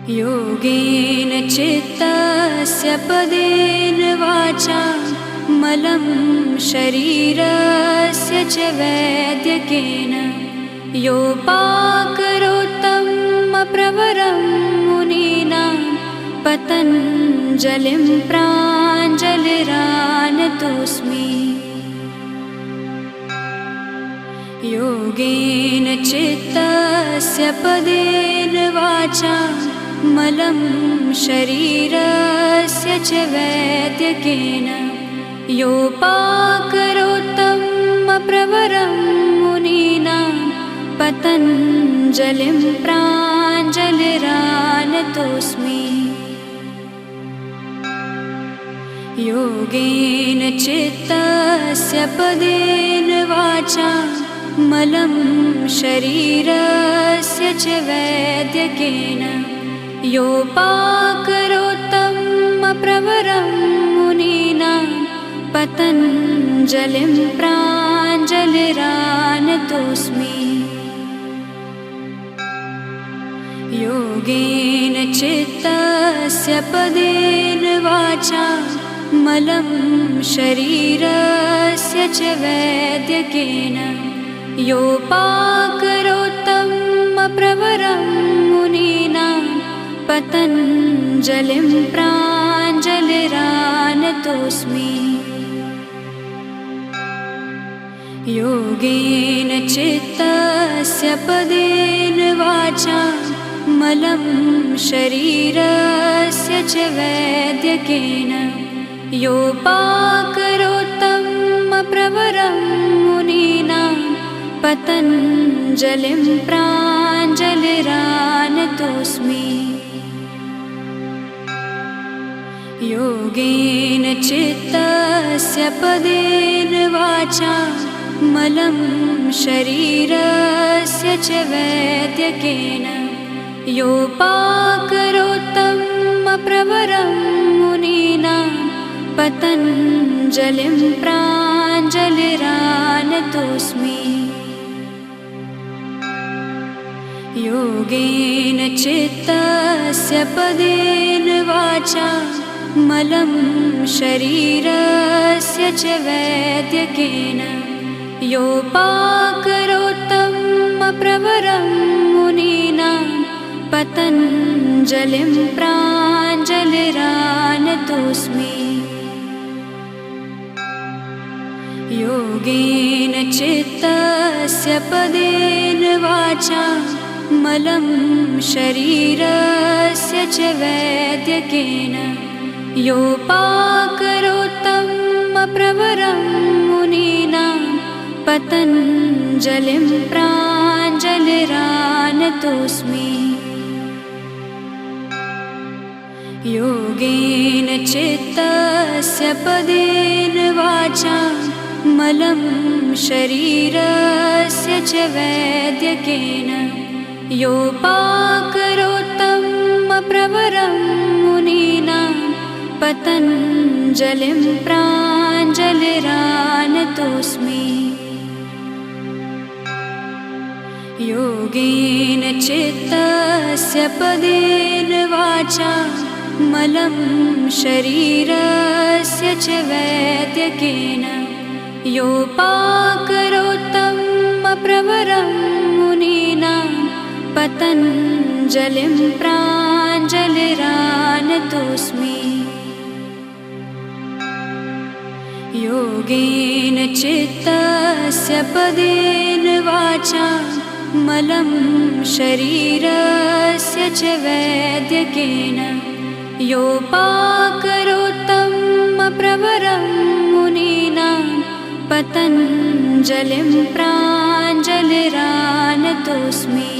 योगेन चित्तस्य पदेन वाचा मलं शरीरस्य च वैद्यकेन योपाकरोत्तं प्रवरं मुनीनां पतञ्जलिं प्राञ्जलिरानतोऽस्मि। योगेन चित्तस्य पदेन वाचा मलं शरीरस्य च वैद्यकेन योपाकरोत्तं प्रवरं मुनीनां पतञ्जलिं प्राञ्जलिरानतोऽस्मि। योगेन चित्तस्य पदेन वाचा मलं शरीरस्य च वैद्यकेन योपाकरोत्तं प्रवरं मुनीनां पतञ्जलिं प्राञ्जलिरानतोऽस्मि। योगेन चित्तस्य पदेन वाचा मलं शरीरस्य च वैद्यकेन योपाकरोत्तं प्रवरं मुनीनां पतञ्जलिं प्राञ्जलिरानतोऽस्मि। योगेन चित्तस्य पदेन वाचा मलं शरीरस्य च वैद्यकेन योपाकरोत्तं प्रवरं मुनीनां पतञ्जलिं प्राञ्जलिरानतोऽस्मि। योगेन चित्तस्य पदेन वाचा मलं शरीरस्य च वैद्यकेन योपाकरोत्तं प्रवरं मुनीनां पतञ्जलिं प्राञ्जलिरानतोऽस्मि। योगेन चित्तस्य पदेन वाचा मलं शरीरस्य च वैद्यकेन योपाकरोत्तं प्रवरं मुनीनां पतञ्जलिं प्राञ्जलिरानतोऽस्मि। योगेन चित्तस्य पदेन वाचा मलं शरीरस्य च वैद्यकेन योपाकरोत्तं प्रवरं मुनीनां पतञ्जलिं प्राञ्जलिरानतोऽस्मि। योगेन चित्तस्य पदेन वाचा मलं शरीरस्य च वैद्यकेन योपाकरोत्तं प्रवरं मुनीनां पतञ्जलिं प्राञ्जलिरानतोऽस्मि। योगेन चित्तस्य पदेन वाचा मलं शरीरस्य च वैद्यकेन योपाकरोत्तं प्रवरं मुनीनां पतञ्जलिं प्राञ्जलिरानतोऽस्मि। योगेन चित्तस्य पदेन वाचा मलं शरीरस्य च वैद्यकेन योपाकरोत्तं प्रवरं मुनीनां पतञ्जलिं प्राञ्जलिरानतोऽस्मि।